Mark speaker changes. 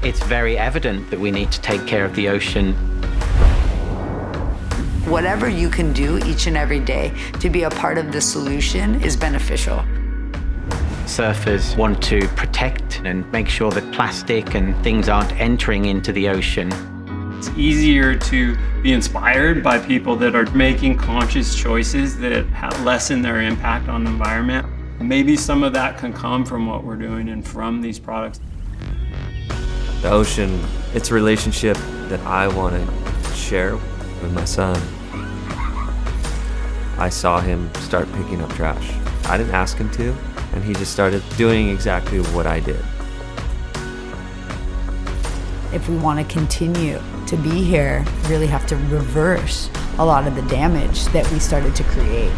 Speaker 1: It's very evident that we need to take care of the ocean.
Speaker 2: Whatever you can do each and every day to be a part of the solution is beneficial.
Speaker 1: Surfers want to protect and make sure that plastic and things aren't entering into the ocean.
Speaker 3: It's easier to be inspired by people that are making conscious choices that lessen their impact on the environment. Maybe some of that can come from what we're doing and from these products.
Speaker 4: The ocean, it's a relationship that I want to share with my son. I saw him start picking up trash. I didn't ask him to, and he just started doing exactly what I did.
Speaker 2: If we want to continue to be here, we really have to reverse a lot of the damage that we started to create.